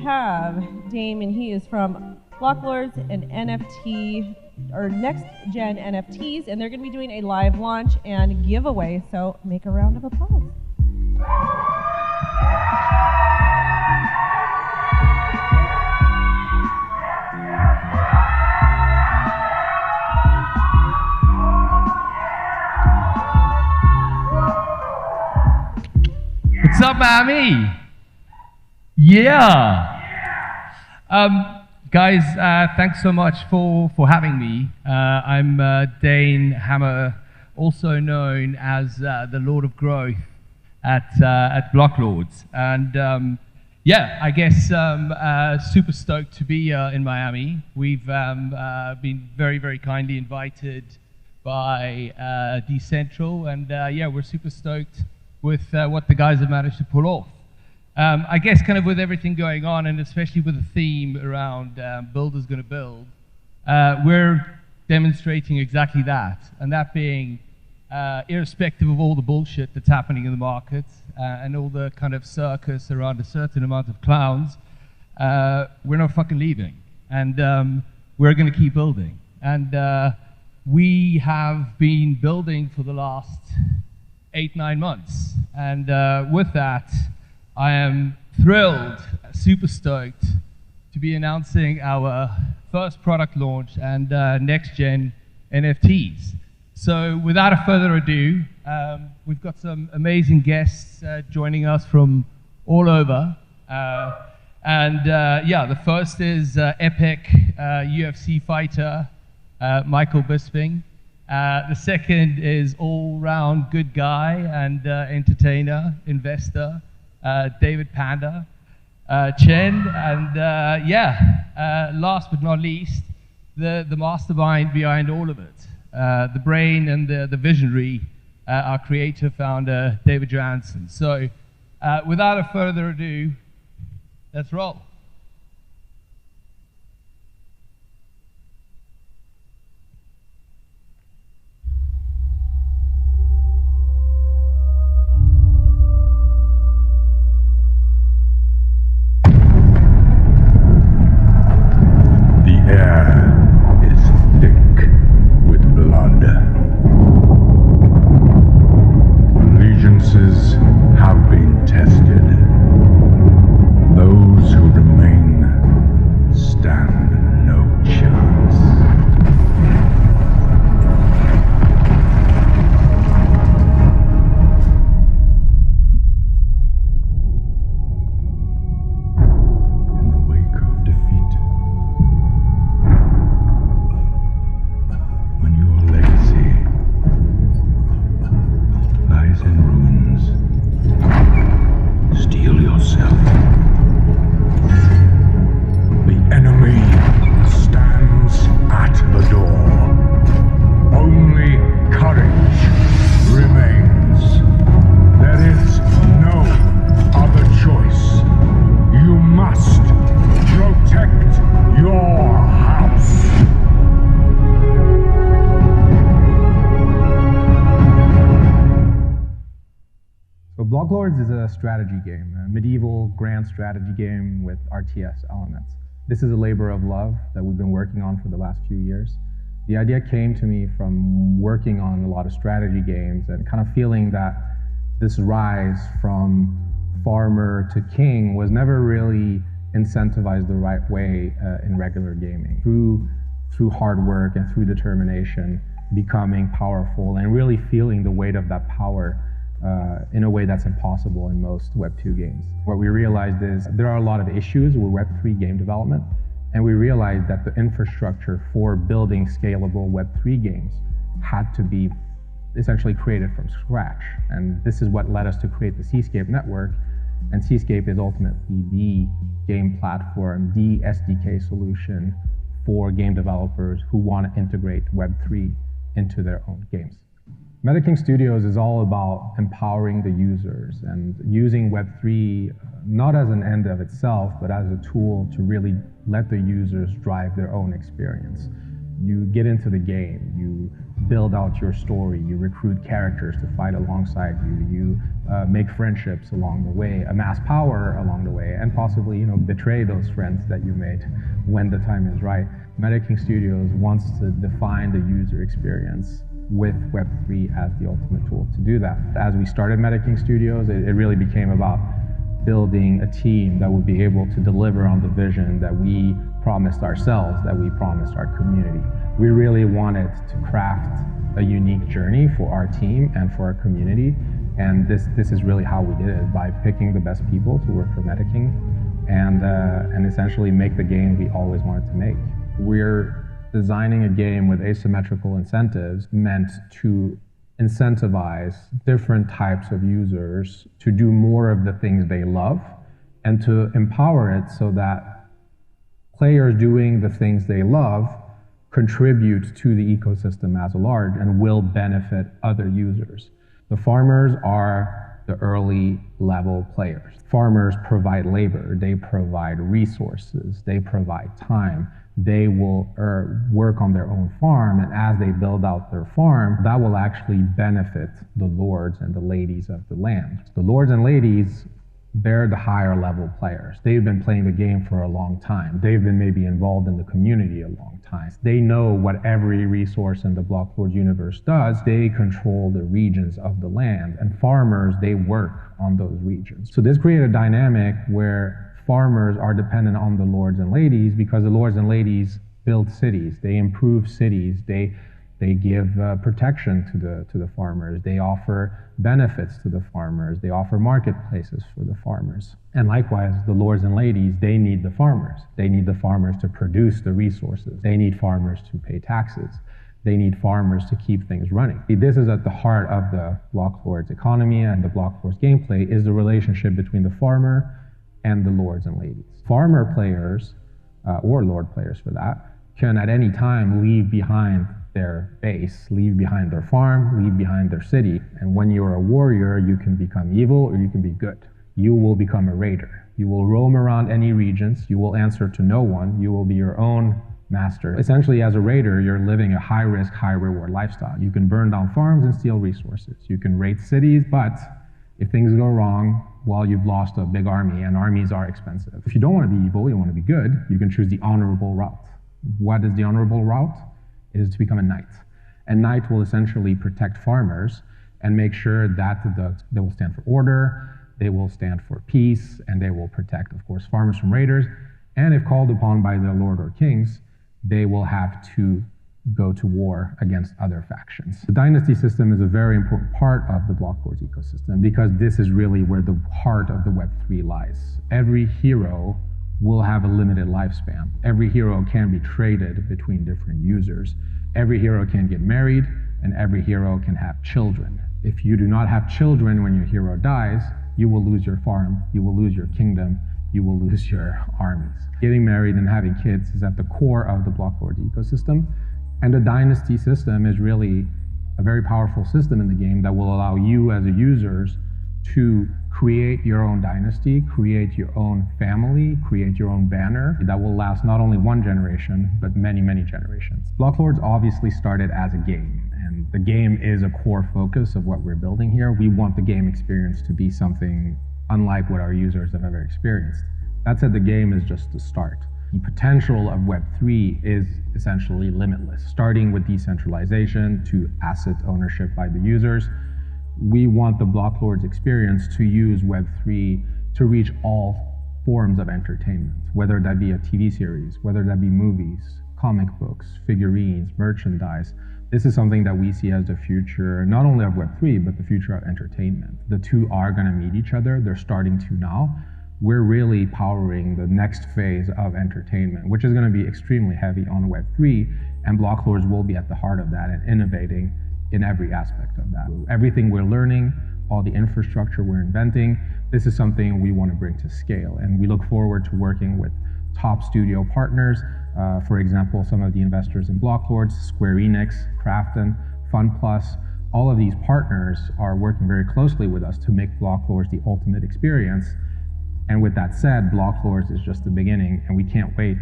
have Dame, and he is from Blocklords and NFT, or NextGeNFTs, and they're going to be doing a live launch and giveaway, so make a round of applause. What's up, Miami? Yeah. Guys, thanks so much for having me. I'm Dane Hammer, also known as the Lord of Growth at Blocklords. And yeah, I guess super stoked to be in Miami. We've been very, very kindly invited by Dcentral, and yeah, we're super stoked with what the guys have managed to pull off. I guess kind of with everything going on, and especially with the theme around builders gonna build, we're demonstrating exactly that, and that being irrespective of all the bullshit that's happening in the market and all the kind of circus around a certain amount of clowns, we're not fucking leaving, and we're gonna keep building. And we have been building for the last 8-9 months, and with that, I am thrilled, super stoked to be announcing our first product launch and NextGeNFTs. So without a further ado, we've got some amazing guests joining us from all over. And yeah, the first is epic UFC fighter, Michael Bisping. The second is all-round good guy and entertainer, investor, David Panda Chen. And yeah, last but not least, the mastermind behind all of it, the brain and the visionary, our creator founder, David Johansen. So without a further ado, let's roll. Have been tested. Those who remain stand no chance. In the wake of defeat, when your legacy lies in ruins, steel yourself. The enemy stands at the door. Only courage remains. There is no other choice. You must protect your house. So Blocklords is a strategy game, a medieval grand strategy game with RTS elements. This is a labor of love that we've been working on for the last few years. The idea came to me from working on a lot of strategy games and kind of feeling that this rise from farmer to king was never really incentivized the right way in regular gaming. Through hard work and through determination, becoming powerful and really feeling the weight of that power in a way that's impossible in most Web2 games. What we realized is there are a lot of issues with Web3 game development, and we realized that the infrastructure for building scalable Web3 games had to be essentially created from scratch. And this is what led us to create the Seascape network, and Seascape is ultimately the game platform, the SDK solution for game developers who want to integrate Web3 into their own games. MetaKing Studios is all about empowering the users and using Web3 not as an end of itself, but as a tool to really let the users drive their own experience. You get into the game, you build out your story, you recruit characters to fight alongside you, you make friendships along the way, amass power along the way, and possibly, betray those friends that you made when the time is right. MetaKing Studios wants to define the user experience with Web3 as the ultimate tool to do that. As we started MetaKing Studios, it really became about building a team that would be able to deliver on the vision that we promised ourselves, that we promised our community. We really wanted to craft a unique journey for our team and for our community, and this is really how we did it, by picking the best people to work for MetaKing and essentially make the game we always wanted to make. We're designing a game with asymmetrical incentives meant to incentivize different types of users to do more of the things they love and to empower it so that players doing the things they love contribute to the ecosystem as a large and will benefit other users. The farmers are the early level players. Farmers provide labor, they provide resources, they provide time. They will work on their own farm, and as they build out their farm, that will actually benefit the lords and the ladies of the land. The lords and ladies, they're the higher level players. They've been playing the game for a long time. They've been maybe involved in the community a long time. They know what every resource in the Blocklords universe does. They control the regions of the land, and farmers, they work on those regions. So this created a dynamic where farmers are dependent on the lords and ladies because the lords and ladies build cities, they improve cities, they give protection to the farmers, they offer benefits to the farmers, they offer marketplaces for the farmers. And likewise, the lords and ladies, they need the farmers. They need the farmers to produce the resources. They need farmers to pay taxes. They need farmers to keep things running. This is at the heart of the Blocklords economy and the Blocklords gameplay, is the relationship between the farmer and the lords and ladies. Farmer players, or lord players for that, can at any time leave behind their base, leave behind their farm, leave behind their city. And when you're a warrior, you can become evil or you can be good. You will become a raider. You will roam around any regions. You will answer to no one. You will be your own master. Essentially, as a raider, you're living a high-risk, high-reward lifestyle. You can burn down farms and steal resources. You can raid cities, but if things go wrong, well, you've lost a big army, and armies are expensive. If you don't want to be evil, you want to be good, you can choose the honorable route. What is the honorable route? It is to become a knight. And knight will essentially protect farmers and make sure that they will stand for order, they will stand for peace, and they will protect, of course, farmers from raiders. And if called upon by their lord or kings, they will have to go to war against other factions. The dynasty system is a very important part of the Blocklords ecosystem because this is really where the heart of the Web3 lies. Every hero will have a limited lifespan. Every hero can be traded between different users. Every hero can get married, and every hero can have children. If you do not have children when your hero dies, you will lose your farm, you will lose your kingdom, you will lose your armies. Getting married and having kids is at the core of the Blocklords ecosystem. And the dynasty system is really a very powerful system in the game that will allow you as a users to create your own dynasty, create your own family, create your own banner that will last not only one generation, but many, many generations. Blocklords obviously started as a game, and the game is a core focus of what we're building here. We want the game experience to be something unlike what our users have ever experienced. That said, the game is just the start. The potential of Web3 is essentially limitless, starting with decentralization to asset ownership by the users. We want the Blocklords experience to use Web3 to reach all forms of entertainment, whether that be a TV series, whether that be movies, comic books, figurines, merchandise. This is something that we see as the future, not only of Web3, but the future of entertainment. The two are going to meet each other. They're starting to now. We're really powering the next phase of entertainment, which is going to be extremely heavy on Web3, and Blocklords will be at the heart of that and innovating in every aspect of that. Everything we're learning, all the infrastructure we're inventing, this is something we want to bring to scale, and we look forward to working with top studio partners. For example, some of the investors in Blocklords, Square Enix, Krafton, FunPlus, all of these partners are working very closely with us to make Blocklords the ultimate experience. And with that said, Blocklords is just the beginning, and we can't wait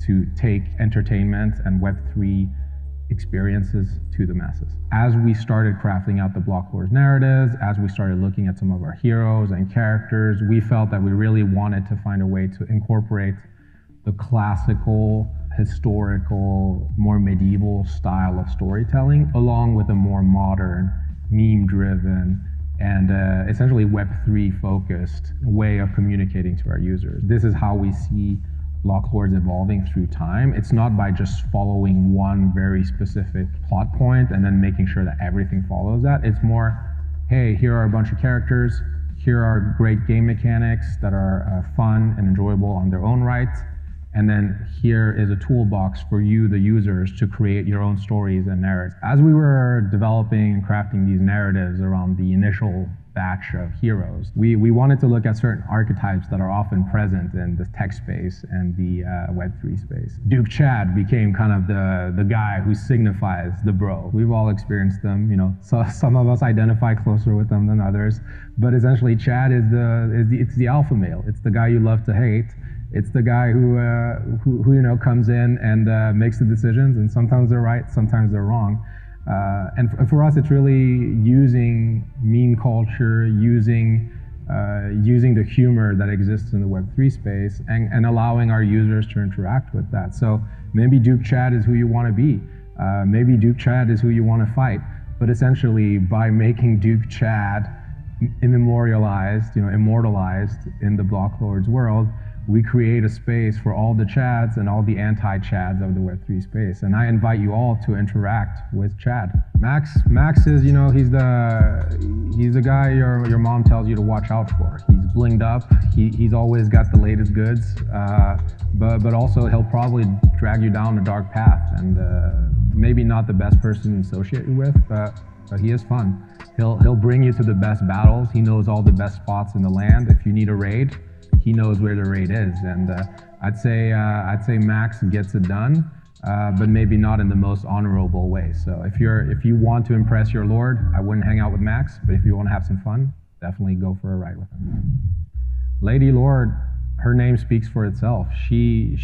to take entertainment and Web3 experiences to the masses. As we started crafting out the Blocklords narratives, as we started looking at some of our heroes and characters, we felt that we really wanted to find a way to incorporate the classical, historical, more medieval style of storytelling, along with a more modern, meme-driven, and essentially Web3 focused way of communicating to our users. This is how we see Blocklords evolving through time. It's not by just following one very specific plot point and then making sure that everything follows that. It's more, hey, here are a bunch of characters, here are great game mechanics that are fun and enjoyable on their own right, and then here is a toolbox for you, the users, to create your own stories and narratives. As we were developing and crafting these narratives around the initial batch of heroes, we wanted to look at certain archetypes that are often present in the tech space and the Web3 space. Duke Chad became kind of the guy who signifies the bro. We've all experienced them, you know, so some of us identify closer with them than others, but essentially Chad is it's the alpha male. It's the guy you love to hate. It's the guy who you know comes in and makes the decisions, and sometimes they're right, sometimes they're wrong. And for us, it's really using meme culture, using the humor that exists in the Web3 space, and allowing our users to interact with that. So maybe Duke Chad is who you want to be. Maybe Duke Chad is who you want to fight. But essentially, by making Duke Chad immortalized in the Blocklords world, we create a space for all the Chads and all the anti-Chads of the Web3 space. And I invite you all to interact with Chad. Max is, you know, he's the guy your mom tells you to watch out for. He's blinged up. He's always got the latest goods, but also he'll probably drag you down a dark path, and maybe not the best person to associate with, but he is fun. He'll bring you to the best battles. He knows all the best spots in the land. If you need a raid, he knows where the raid is, and I'd say Max gets it done, but maybe not in the most honorable way. So if you want to impress your lord, I wouldn't hang out with Max. But if you want to have some fun, definitely go for a ride with him. Lady Lord, her name speaks for itself. She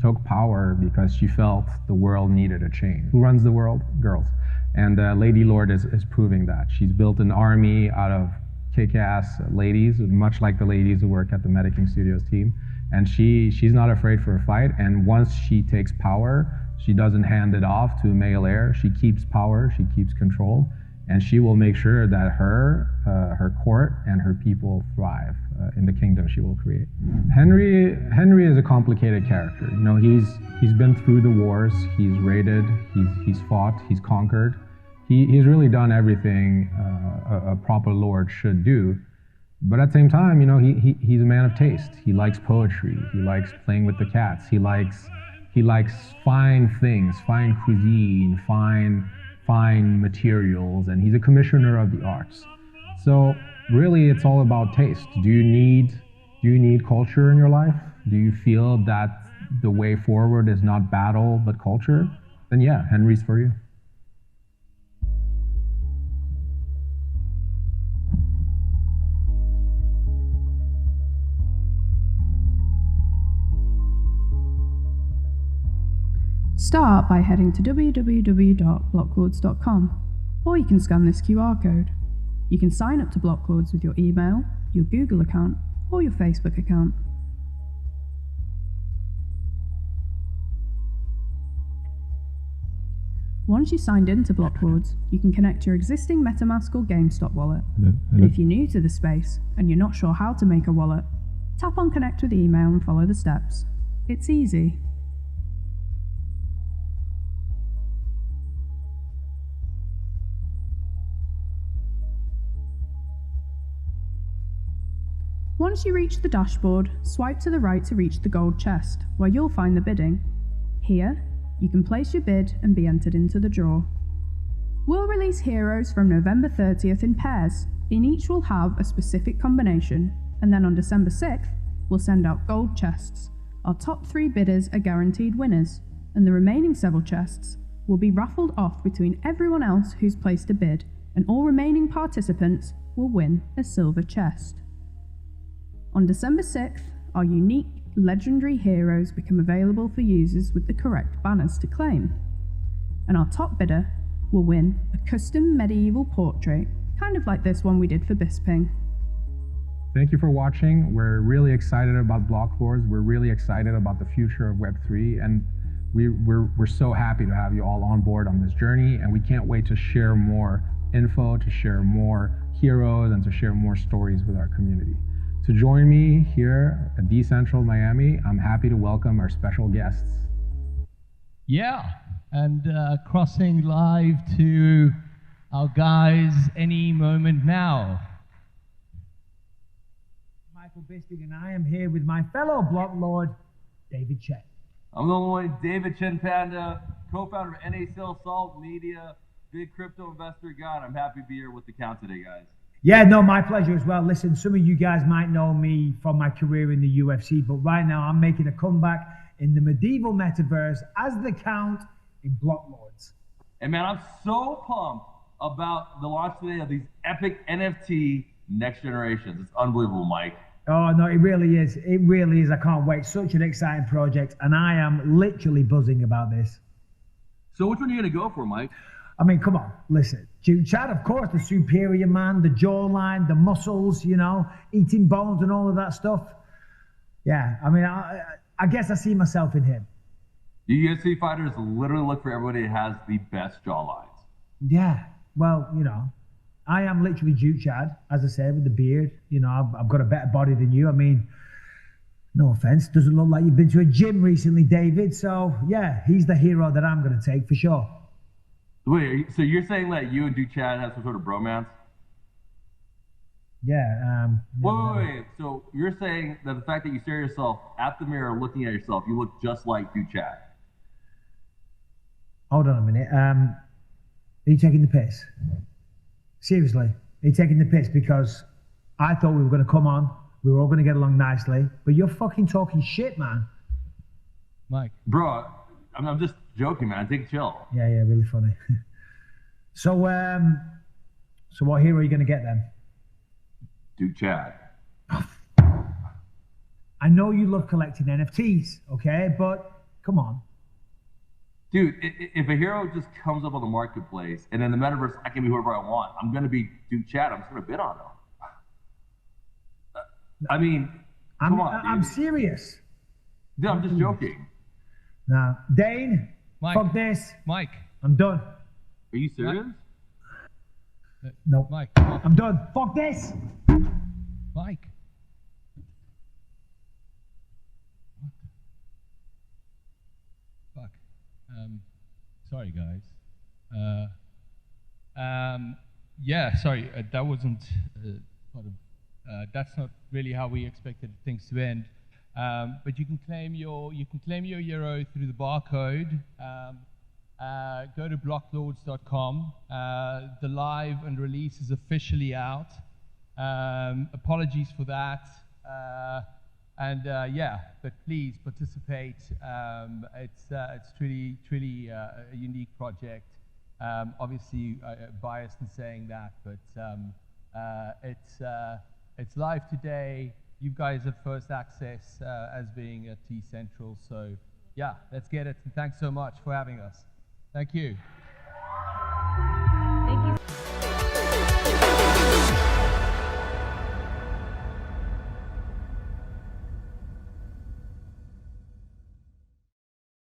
took power because she felt the world needed a change. Who runs the world? Girls. And Lady Lord is proving that. She's built an army out of kick-ass ladies, much like the ladies who work at the Medicing Studios team. And she's not afraid for a fight. And once she takes power, she doesn't hand it off to a male heir. She keeps power, she keeps control, and she will make sure that her court and her people thrive in the kingdom she will create. Henry is a complicated character. You know, he's been through the wars, he's raided, he's fought, he's conquered. He's really done everything a proper lord should do. But at the same time, you know, he's a man of taste. He likes poetry. He likes playing with the cats. He likes fine things, fine cuisine, fine materials, and he's a commissioner of the arts. So really, it's all about taste. Do you need culture in your life? Do you feel that the way forward is not battle but culture? Then yeah, Henry's for you. Start by heading to www.blocklords.com, or you can scan this QR code. You can sign up to Blocklords with your email, your Google account, or your Facebook account. Once you've signed into Blocklords, you can connect your existing MetaMask or GameStop wallet. Hello. If you're new to the space and you're not sure how to make a wallet, tap on Connect with email and follow the steps. It's easy. Once you reach the dashboard, swipe to the right to reach the gold chest, where you'll find the bidding. Here, you can place your bid and be entered into the draw. We'll release heroes from November 30th in pairs, and each will have a specific combination, and then on December 6th, we'll send out gold chests. Our top 3 bidders are guaranteed winners, and the remaining several chests will be raffled off between everyone else who's placed a bid, and all remaining participants will win a silver chest. On December 6th, our unique legendary heroes become available for users with the correct banners to claim. and our top bidder will win a custom medieval portrait, kind of like this one we did for Bisping. Thank you for watching. We're really excited about Blocklords. We're really excited about the future of Web3, and we're so happy to have you all on board on this journey, and we can't wait to share more info, to share more heroes, and to share more stories with our community. To join me here at Dcentral Miami, I'm happy to welcome our special guests. Yeah, and crossing live to our guys any moment now. Michael Bisping, and I am here with my fellow Blocklord, David Chen. I'm the only David Chen Panda, co-founder of NA Salt Media, big crypto investor guy. I'm happy to be here with the count today, guys. Yeah, no, my pleasure as well. Listen, some of you guys might know me from my career in the UFC, but right now I'm making a comeback in the medieval metaverse as the count in Blocklords. And man, I'm so pumped about the launch today of these epic NFT next generations. It's unbelievable, Mike. Oh, no, it really is. It really is. I can't wait. Such an exciting project, and I am literally buzzing about this. So which one are you going to go for, Mike? I mean, come on, listen. Chad, of course, the superior man, the jawline, the muscles, you know, eating bones and all of that stuff. Yeah, I mean, I guess I see myself in him. You UFC fighters literally look for everybody that has the best jawlines. Yeah, well, you know, I am literally Duke Chad, as I said, with the beard. You know, I've got a better body than you. I mean, no offense, doesn't look like you've been to a gym recently, David. So, yeah, he's the hero that I'm going to take for sure. Wait, so you're saying that you and Duke Chad have some sort of bromance? Yeah. Wait. So you're saying that the fact that you stare at yourself at the mirror looking at yourself, you look just like Duke Chad? Hold on a minute. Are you taking the piss? Seriously, are you taking the piss? Because I thought we were going to come on, we were all going to get along nicely, but you're fucking talking shit, man. Mike. Bro, I'm just joking, man. Take a chill. Yeah, really funny. So what hero are you going to get then? Duke Chad. I know you love collecting NFTs, okay? But come on. Dude, if a hero just comes up on the marketplace and in the metaverse I can be whoever I want, I'm going to be Duke Chad. I'm just going to bid on him. I mean, come on, dude. I'm serious. Dude, I'm just joking. Nah. Dane, Mike. fuck this. Mike. I'm done. Are you serious? No. Mike. I'm done. Fuck this. Mike. Fuck. Sorry, guys. Yeah, sorry. That wasn't part of. That's not really how we expected things to end. But you can claim your euro through the barcode. Go to blocklords.com. The live and release is officially out. Apologies for that. Yeah, but please participate. It's truly a unique project. Obviously biased in saying that, but it's live today. You guys have first access as being at Dcentral. So yeah, let's get it. And thanks so much for having us. Thank you.